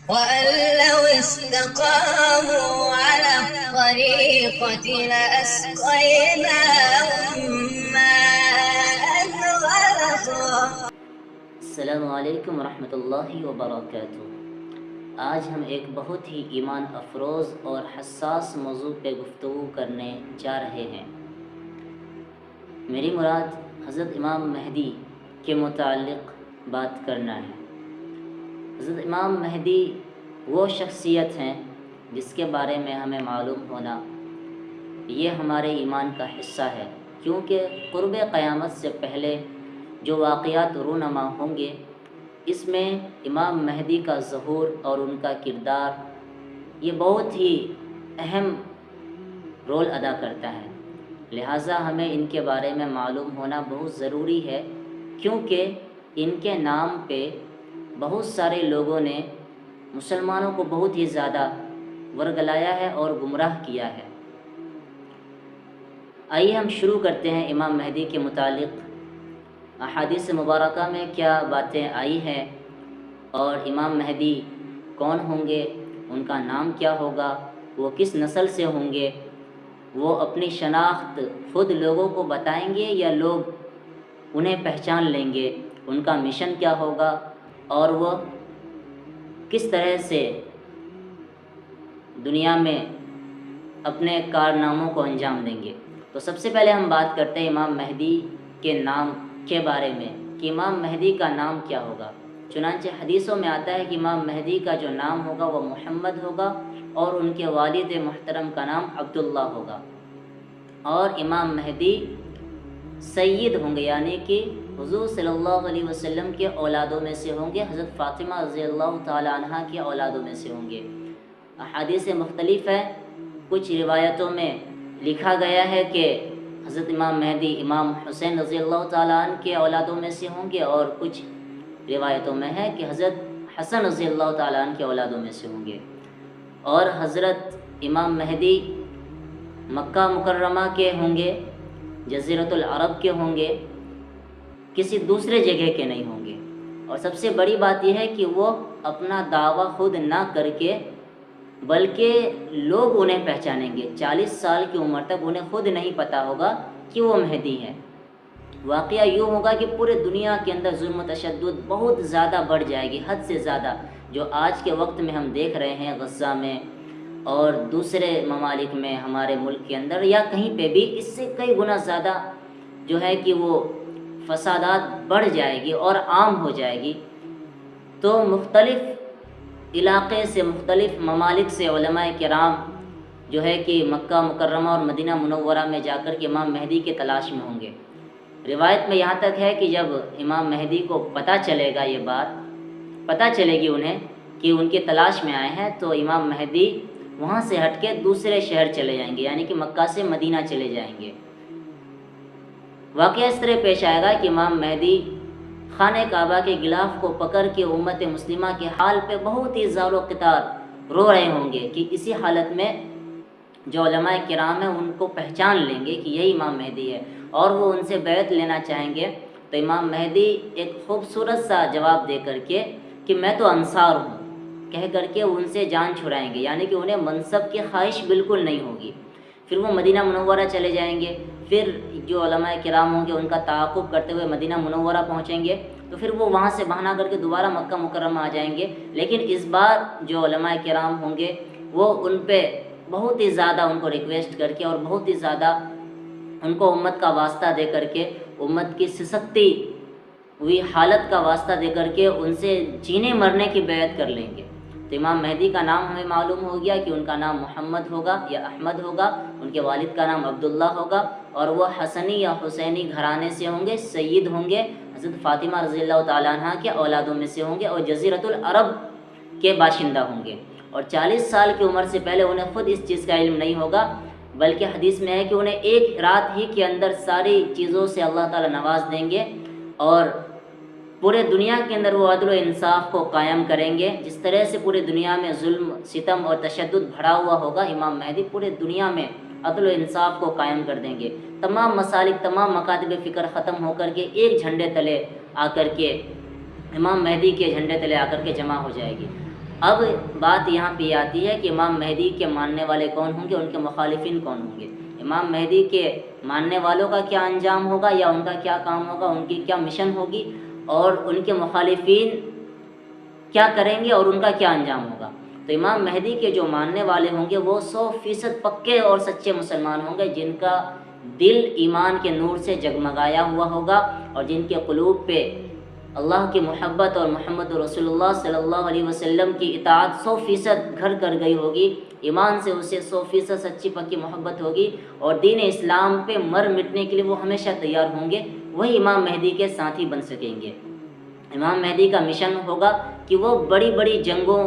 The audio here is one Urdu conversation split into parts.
وأن لو استقاموا على الطريقة لأسقيناهم ماء غدقا۔ السلام علیکم ورحمۃ اللہ وبرکاتہ۔ آج ہم ایک بہت ہی ایمان افروز اور حساس موضوع پہ گفتگو کرنے جا رہے ہیں۔ میری مراد حضرت امام مہدی کے متعلق بات کرنا ہے۔ حضرت امام مہدی وہ شخصیت ہیں جس کے بارے میں ہمیں معلوم ہونا یہ ہمارے ایمان کا حصہ ہے، کیونکہ قرب قیامت سے پہلے جو واقعات رونما ہوں گے اس میں امام مہدی کا ظہور اور ان کا کردار یہ بہت ہی اہم رول ادا کرتا ہے، لہٰذا ہمیں ان کے بارے میں معلوم ہونا بہت ضروری ہے، کیونکہ ان کے نام پہ بہت سارے لوگوں نے مسلمانوں کو بہت ہی زیادہ ورگلایا ہے اور گمراہ کیا ہے۔ آئیے ہم شروع کرتے ہیں امام مہدی کے متعلق احادیث مبارکہ میں کیا باتیں آئی ہیں، اور امام مہدی کون ہوں گے، ان کا نام کیا ہوگا، وہ کس نسل سے ہوں گے، وہ اپنی شناخت خود لوگوں کو بتائیں گے یا لوگ انہیں پہچان لیں گے، ان کا مشن کیا ہوگا، اور وہ کس طرح سے دنیا میں اپنے کارناموں کو انجام دیں گے۔ تو سب سے پہلے ہم بات کرتے ہیں امام مہدی کے نام کے بارے میں کہ امام مہدی کا نام کیا ہوگا۔ چنانچہ حدیثوں میں آتا ہے کہ امام مہدی کا جو نام ہوگا وہ محمد ہوگا، اور ان کے والد محترم کا نام عبداللہ ہوگا، اور امام مہدی سید ہوں گے، یعنی کہ حضور صلی اللہ علیہ وسلم کے اولادوں میں سے ہوں گے، حضرت فاطمہ رضی اللہ تعالی عنہ کے اولادوں میں سے ہوں گے۔ احادیث مختلف ہے، کچھ روایتوں میں لکھا گیا ہے کہ حضرت امام مہدی امام حسین رضی اللہ تعالیٰ عنہ کے اولادوں میں سے ہوں گے، اور کچھ روایتوں میں ہے کہ حضرت حسن رضی اللہ تعالیٰ عنہ کے اولادوں میں سے ہوں گے، اور حضرت امام مہدی مکہ مکرمہ کے ہوں گے، جزیرۃ العرب کے ہوں گے، کسی دوسرے جگہ کے نہیں ہوں گے۔ اور سب سے بڑی بات یہ ہے کہ وہ اپنا دعویٰ خود نہ کر کے بلکہ لوگ انہیں پہچانیں گے۔ 40 سال کی عمر تک انہیں خود نہیں پتہ ہوگا کہ وہ مہدی ہیں۔ واقعہ یوں ہوگا کہ پورے دنیا کے اندر ظلم و تشدد بہت زیادہ بڑھ جائے گی، حد سے زیادہ، جو آج کے وقت میں ہم دیکھ رہے ہیں غزہ میں اور دوسرے ممالک میں، ہمارے ملک کے اندر یا کہیں پہ بھی، اس سے کئی گنا زیادہ جو ہے کہ وہ فسادات بڑھ جائے گی اور عام ہو جائے گی۔ تو مختلف علاقے سے، مختلف ممالک سے علماء کرام جو ہے کہ مکہ مکرمہ اور مدینہ منورہ میں جا کر کے امام مہدی کے تلاش میں ہوں گے۔ روایت میں یہاں تک ہے کہ جب امام مہدی کو پتہ چلے گا، یہ بات پتہ چلے گی انہیں کہ ان کے تلاش میں آئے ہیں، تو امام مہدی وہاں سے ہٹ کے دوسرے شہر چلے جائیں گے، یعنی کہ مکہ سے مدینہ چلے جائیں گے۔ واقعہ اس طرح پیش آئے گا کہ امام مہدی خانہ کعبہ کے غلاف کو پکڑ کے امت مسلمہ کے حال پہ بہت ہی زار و قطار رو رہے ہوں گے، کہ اسی حالت میں جو علماء کرام ہیں ان کو پہچان لیں گے کہ یہی امام مہدی ہے، اور وہ ان سے بیعت لینا چاہیں گے۔ تو امام مہدی ایک خوبصورت سا جواب دے کر کے کہ میں تو انصار ہوں کہہ کر کے ان سے جان چھڑائیں گے، یعنی کہ انہیں منصب کی خواہش بالکل نہیں ہوگی۔ پھر وہ مدینہ منورہ چلے جائیں گے، پھر جو علماء کرام ہوں گے ان کا تعاقب کرتے ہوئے مدینہ منورہ پہنچیں گے، تو پھر وہ وہاں سے بہانہ کر کے دوبارہ مکہ مکرمہ آ جائیں گے۔ لیکن اس بار جو علماء کرام ہوں گے وہ ان پہ بہت ہی زیادہ ان کو ریکویسٹ کر کے اور بہت ہی زیادہ ان کو امت کا واسطہ دے کر کے، امت کی سسکتی ہوئی حالت کا واسطہ دے کر کے ان سے جینے مرنے کی بیعت کر لیں گے۔ تو امام مہدی کا نام ہمیں معلوم ہو گیا کہ ان کا نام محمد ہوگا یا احمد ہوگا، ان کے والد کا نام عبداللہ ہوگا، اور وہ حسنی یا حسینی گھرانے سے ہوں گے، سید ہوں گے، حضرت فاطمہ رضی اللہ تعالیٰ عنہ کے اولادوں میں سے ہوں گے، اور جزیرۃ العرب کے باشندہ ہوں گے۔ اور 40 سال کی عمر سے پہلے انہیں خود اس چیز کا علم نہیں ہوگا، بلکہ حدیث میں ہے کہ انہیں ایک رات ہی کے اندر ساری چیزوں سے اللہ تعالیٰ نواز دیں گے، اور پورے دنیا کے اندر وہ عدل و انصاف کو قائم کریں گے۔ جس طرح سے پورے دنیا میں ظلم، ستم اور تشدد بڑھا ہوا ہوگا، امام مہدی پورے دنیا میں عدل و انصاف کو قائم کر دیں گے۔ تمام مسالک، تمام مکاتب فکر ختم ہو کر کے ایک جھنڈے تلے آ کر کے، امام مہدی کے جھنڈے تلے آ کر کے جمع ہو جائے گی۔ اب بات یہاں پہ آتی ہے کہ امام مہدی کے ماننے والے کون ہوں گے، ان کے مخالفین کون ہوں گے، امام مہدی کے ماننے والوں کا کیا انجام ہوگا یا ان کا کیا کام ہوگا، ان کی کیا مشن ہوگی، اور ان کے مخالفین کیا کریں گے اور ان کا کیا انجام ہوگا۔ تو امام مہدی کے جو ماننے والے ہوں گے وہ 100% پکے اور سچے مسلمان ہوں گے، جن کا دل ایمان کے نور سے جگمگایا ہوا ہوگا اور جن کے قلوب پہ اللہ کی محبت اور محمد رسول اللہ صلی اللہ علیہ وسلم کی اطاعت 100% گھر کر گئی ہوگی، ایمان سے اسے 100% سچی پکی محبت ہوگی اور دین اسلام پہ مر مٹنے کے لیے وہ ہمیشہ تیار ہوں گے، وہی امام مہدی کے ساتھی بن سکیں گے۔ امام مہدی کا مشن ہوگا کہ وہ بڑی بڑی جنگوں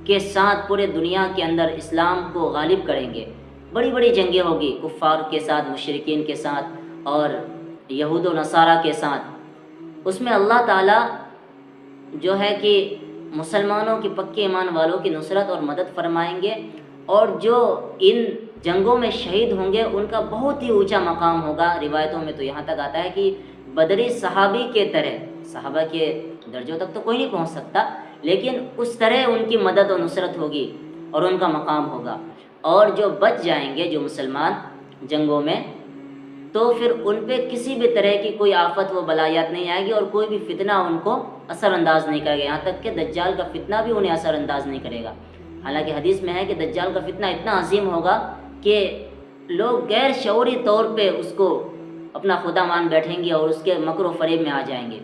کے ساتھ پورے دنیا کے اندر اسلام کو غالب کریں گے، بڑی بڑی جنگیں ہوگی کفار کے ساتھ، مشرکین کے ساتھ اور یہود و نصارہ کے ساتھ۔ اس میں اللہ تعالیٰ جو ہے کہ مسلمانوں کی پکے ایمان والوں کی نصرت اور مدد فرمائیں گے، اور جو ان جنگوں میں شہید ہوں گے ان کا بہت ہی اونچا مقام ہوگا۔ روایتوں میں تو یہاں تک آتا ہے کہ بدری صحابی کے طرح، صحابہ کے درجوں تک تو کوئی نہیں پہنچ سکتا، لیکن اس طرح ان کی مدد و نصرت ہوگی اور ان کا مقام ہوگا، اور جو بچ جائیں گے جو مسلمان جنگوں میں تو پھر ان پہ کسی بھی طرح کی کوئی آفت و بلایات نہیں آئے گی اور کوئی بھی فتنہ ان کو اثر انداز نہیں کرے گا، یہاں تک کہ دجال کا فتنہ بھی انہیں اثر انداز نہیں کرے گا۔ حالانکہ حدیث میں ہے کہ دجال کا فتنہ اتنا عظیم ہوگا کہ لوگ غیر شعوری طور پہ اس کو اپنا خدا مان بیٹھیں گے اور اس کے مکر و فریب میں آ جائیں گے۔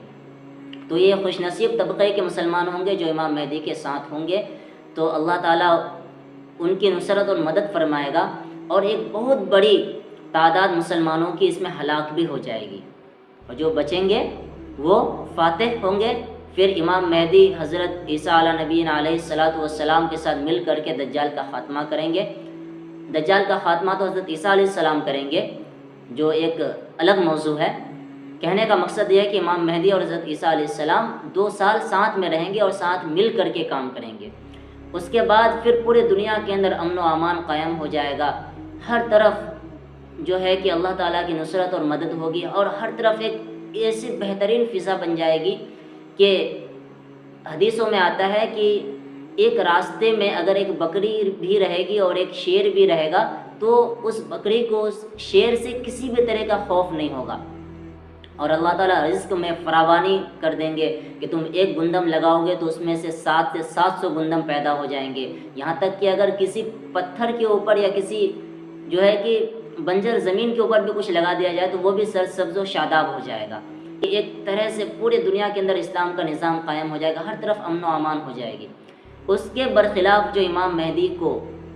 تو یہ خوش نصیب طبقے کے مسلمان ہوں گے جو امام مہدی کے ساتھ ہوں گے، تو اللہ تعالیٰ ان کی نصرت اور مدد فرمائے گا، اور ایک بہت بڑی تعداد مسلمانوں کی اس میں ہلاک بھی ہو جائے گی، اور جو بچیں گے وہ فاتح ہوں گے۔ پھر امام مہدی حضرت عیسیٰ علیہ نبینا علیہ الصلاۃ والسلام کے ساتھ مل کر کے دجال کا خاتمہ کریں گے۔ دجال کا خاتمہ تو حضرت عیسیٰ علیہ السلام کریں گے، جو ایک الگ موضوع ہے۔ کہنے کا مقصد یہ ہے کہ امام مہدی اور حضرت عیسیٰ علیہ السلام 2 سال ساتھ میں رہیں گے اور ساتھ مل کر کے کام کریں گے۔ اس کے بعد پھر پورے دنیا کے اندر امن و امان قائم ہو جائے گا، ہر طرف جو ہے کہ اللہ تعالیٰ کی نصرت اور مدد ہوگی، اور ہر طرف ایک ایسی بہترین فضا بن جائے گی کہ حدیثوں میں آتا ہے کہ ایک راستے میں اگر ایک بکری بھی رہے گی اور ایک شیر بھی رہے گا تو اس بکری کو اس شیر سے کسی بھی طرح کا خوف نہیں ہوگا، اور اللہ تعالیٰ رزق میں فراوانی کر دیں گے کہ تم ایک گندم لگاؤ گے تو اس میں سے 700 گندم پیدا ہو جائیں گے، یہاں تک کہ اگر کسی پتھر کے اوپر یا کسی جو ہے کہ بنجر زمین کے اوپر بھی کچھ لگا دیا جائے تو وہ بھی سرسبز و شاداب ہو جائے گا۔ ایک طرح سے پورے دنیا کے اندر اسلام کا نظام قائم ہو جائے گا، ہر طرف امن و امان ہو جائے گی۔ اس کے برخلاف جو امام مہدی کو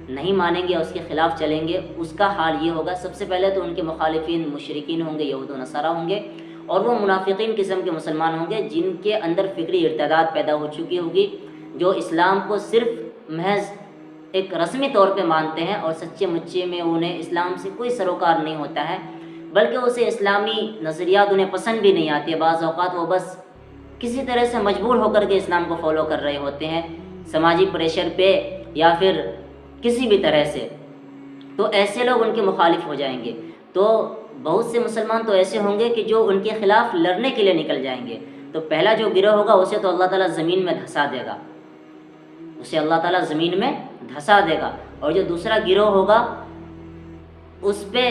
نہیں مانیں گے، اس کے خلاف چلیں گے، اس کا حال یہ ہوگا، سب سے پہلے تو ان کے مخالفین مشرکین ہوں گے، یہود و نصارہ ہوں گے، اور وہ منافقین قسم کے مسلمان ہوں گے جن کے اندر فکری ارتداد پیدا ہو چکی ہوگی، جو اسلام کو صرف محض ایک رسمی طور پہ مانتے ہیں اور سچے مچے میں انہیں اسلام سے کوئی سروکار نہیں ہوتا ہے، بلکہ اسے اسلامی نظریات انہیں پسند بھی نہیں آتی ہے۔ بعض اوقات وہ بس کسی طرح سے مجبور ہو کر کے اسلام کو فالو کر رہے ہوتے ہیں، سماجی پریشر پہ یا پھر کسی بھی طرح سے، تو ایسے لوگ ان کے مخالف ہو جائیں گے۔ تو بہت سے مسلمان تو ایسے ہوں گے کہ جو ان کے خلاف لڑنے کے لیے نکل جائیں گے، تو پہلا جو گروہ ہوگا اسے تو اللہ تعالیٰ زمین میں دھسا دے گا، اسے اللہ تعالیٰ زمین میں دھسا دے گا، اور جو دوسرا گروہ ہوگا اس پہ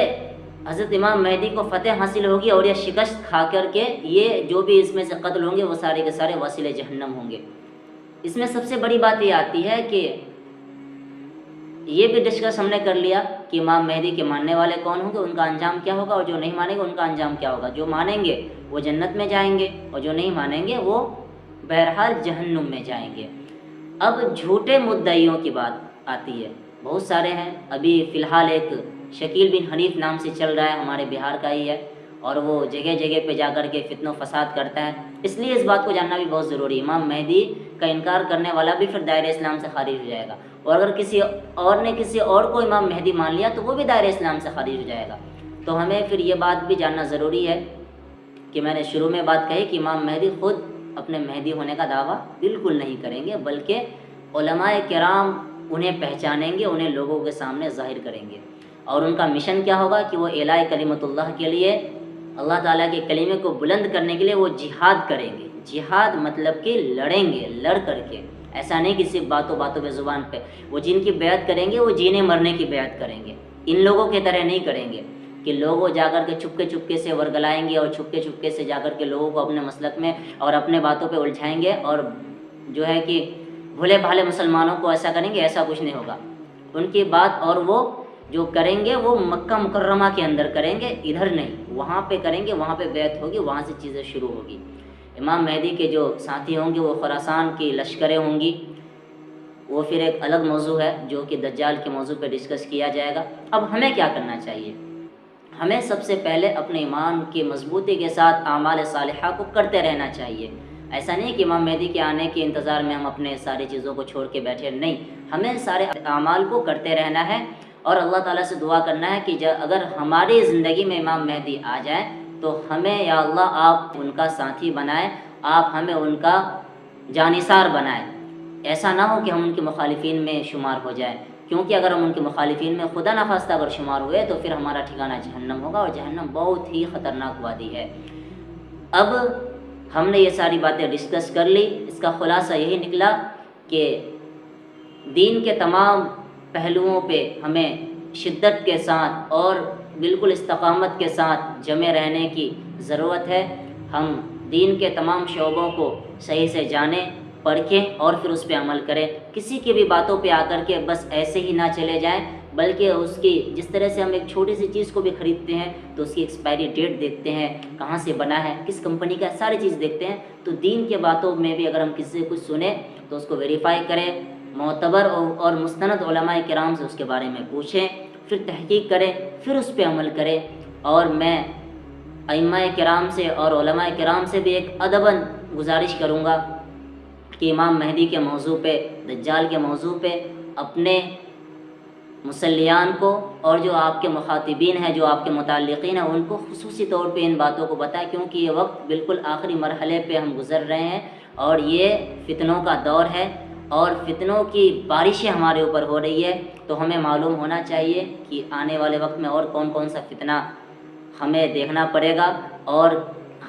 حضرت امام مہدی کو فتح حاصل ہوگی، اور یہ شکست کھا کر کے یہ جو بھی اس میں سے قتل ہوں گے وہ سارے کے سارے وسیلے جہنم ہوں گے۔ اس میں سب سے بڑی بات یہ آتی ہے کہ یہ بھی ڈسکس ہم نے کر لیا کہ امام مہدی کے ماننے والے کون ہوں گے، ان کا انجام کیا ہوگا، اور جو نہیں مانیں گے ان کا انجام کیا ہوگا۔ جو مانیں گے وہ جنت میں جائیں گے، اور جو نہیں مانیں گے وہ بہرحال جہنم میں جائیں گے۔ اب جھوٹے مدعیوں کی بات آتی ہے، بہت سارے ہیں، ابھی فی الحال ایک شکیل بن حنیف نام سے چل رہا ہے، ہمارے بہار کا ہی ہے، اور وہ جگہ جگہ پہ جا کر کے فتن و فساد کرتا ہے۔ اس لیے اس بات کو جاننا بھی بہت ضروری ہے، امام مہدی کا انکار کرنے والا بھی پھر دائرہ اسلام سے خارج ہو جائے گا، اور اگر کسی اور نے کسی اور کو امام مہدی مان لیا تو وہ بھی دائرہ اسلام سے خارج ہو جائے گا۔ تو ہمیں پھر یہ بات بھی جاننا ضروری ہے کہ میں نے شروع میں بات کہی کہ امام مہدی خود اپنے مہدی ہونے کا دعویٰ بالکل نہیں کریں گے، بلکہ علماء کرام انہیں پہچانیں گے، انہیں لوگوں کے سامنے ظاہر کریں گے، اور ان کا مشن کیا ہوگا کہ وہ اعلاء کلمت اللہ کے لیے، اللہ تعالیٰ کے کلمے کو بلند کرنے کے لیے وہ جہاد کریں گے۔ جہاد مطلب کہ لڑیں گے، لڑ کر کے ایسا نہیں کہ صرف باتوں باتوں پہ زبان پہ، وہ جن کی بیعت کریں گے وہ جینے مرنے کی بیعت کریں گے، ان لوگوں کی طرح نہیں کریں گے کہ لوگوں جا کر کے چپکے چپکے سے ورگلائیں گے اور چپکے چپکے سے جا کر کے لوگوں کو اپنے مسلک میں اور اپنے باتوں پہ الجھائیں گے اور جو ہے کہ بھولے بھالے مسلمانوں کو ایسا کریں گے، ایسا کچھ نہیں ہوگا۔ ان کی بات اور وہ جو کریں گے وہ مکہ مکرمہ کے اندر کریں گے، ادھر نہیں، وہاں پہ کریں گے، وہاں پہ بیعت ہوگی، وہاں سے چیزیں شروع ہوگی۔ امام مہدی کے جو ساتھی ہوں گے وہ خراسان کی لشکریں ہوں گی، وہ پھر ایک الگ موضوع ہے جو کہ دجال کے موضوع پہ ڈسکس کیا جائے گا۔ اب ہمیں کیا کرنا چاہیے؟ ہمیں سب سے پہلے اپنے ایمان کی مضبوطی کے ساتھ اعمال صالحہ کو کرتے رہنا چاہیے۔ ایسا نہیں کہ امام مہدی کے آنے کے انتظار میں ہم اپنے ساری چیزوں کو چھوڑ کے بیٹھے، نہیں، ہمیں سارے اعمال کو کرتے رہنا ہے اور اللہ تعالیٰ سے دعا کرنا ہے کہ اگر ہماری زندگی میں امام مہدی آ جائیں تو ہمیں یا اللہ آپ ان کا ساتھی بنائیں، آپ ہمیں ان کا جانثار بنائیں۔ ایسا نہ ہو کہ ہم ان کے مخالفین میں شمار ہو جائیں، کیونکہ اگر ہم ان کے مخالفین میں خدا نخواستہ اگر شمار ہوئے تو پھر ہمارا ٹھکانہ جہنم ہوگا، اور جہنم بہت ہی خطرناک وادی ہے۔ اب ہم نے یہ ساری باتیں ڈسکس کر لی، اس کا خلاصہ یہی نکلا کہ دین کے تمام پہلوؤں پہ ہمیں شدت کے ساتھ اور بالکل استقامت کے ساتھ جمے رہنے کی ضرورت ہے۔ ہم دین کے تمام شعبوں کو صحیح سے جانیں، پرکھیں اور پھر اس پہ عمل کریں۔ کسی کی بھی باتوں پہ آ کر کے بس ایسے ہی نہ چلے جائیں، بلکہ اس کی جس طرح سے ہم ایک چھوٹی سی چیز کو بھی خریدتے ہیں تو اس کی ایکسپائری ڈیٹ دیکھتے ہیں، کہاں سے بنا ہے، کس کمپنی کا، ساری چیز دیکھتے ہیں۔ تو دین کے باتوں میں بھی اگر ہم کسی سے کچھ سنیں تو اس کو ویریفائی کریں، معتبر اور مستند علماء کرام سے اس کے بارے میں پوچھیں، پھر تحقیق کریں، پھر اس پہ عمل کریں۔ اور میں ائمہ کرام سے اور علماء کرام سے بھی ایک ادباً گزارش کروں گا کہ امام مہدی کے موضوع پہ، دجال کے موضوع پہ اپنے مسلیان کو اور جو آپ کے مخاطبین ہیں، جو آپ کے متعلقین ہیں، ان کو خصوصی طور پہ ان باتوں کو بتائیں، کیونکہ یہ وقت بالکل آخری مرحلے پہ ہم گزر رہے ہیں اور یہ فتنوں کا دور ہے اور فتنوں کی بارشیں ہمارے اوپر ہو رہی ہے۔ تو ہمیں معلوم ہونا چاہیے کہ آنے والے وقت میں اور کون کون سا فتنہ ہمیں دیکھنا پڑے گا اور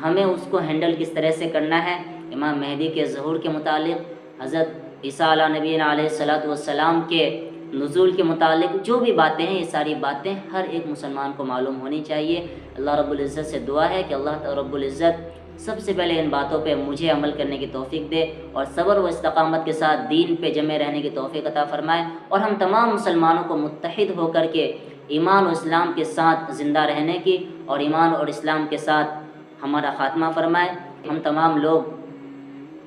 ہمیں اس کو ہینڈل کس طرح سے کرنا ہے۔ امام مہدی کے ظہور کے متعلق، حضرت عیسیٰ علیہ نبینا علیہ الصلوۃ والسلام کے نزول کے متعلق جو بھی باتیں ہیں، یہ ساری باتیں ہر ایک مسلمان کو معلوم ہونی چاہیے۔ اللہ رب العزت سے دعا ہے کہ اللہ رب العزت سب سے پہلے ان باتوں پہ مجھے عمل کرنے کی توفیق دے اور صبر و استقامت کے ساتھ دین پہ جمے رہنے کی توفیق عطا فرمائے، اور ہم تمام مسلمانوں کو متحد ہو کر کے ایمان و اسلام کے ساتھ زندہ رہنے کی اور ایمان اور اسلام کے ساتھ ہمارا خاتمہ فرمائے۔ ہم تمام لوگ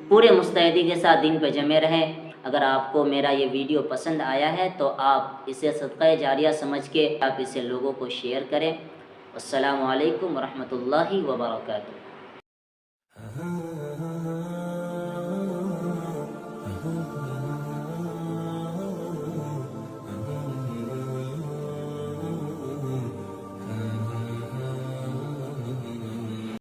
پورے مستعدی کے ساتھ دین پہ جمے رہیں۔ اگر آپ کو میرا یہ ویڈیو پسند آیا ہے تو آپ اسے صدقہ جاریہ سمجھ کے آپ اسے لوگوں کو شیئر کریں۔ السلام علیکم ورحمۃ اللہ وبرکاتہ۔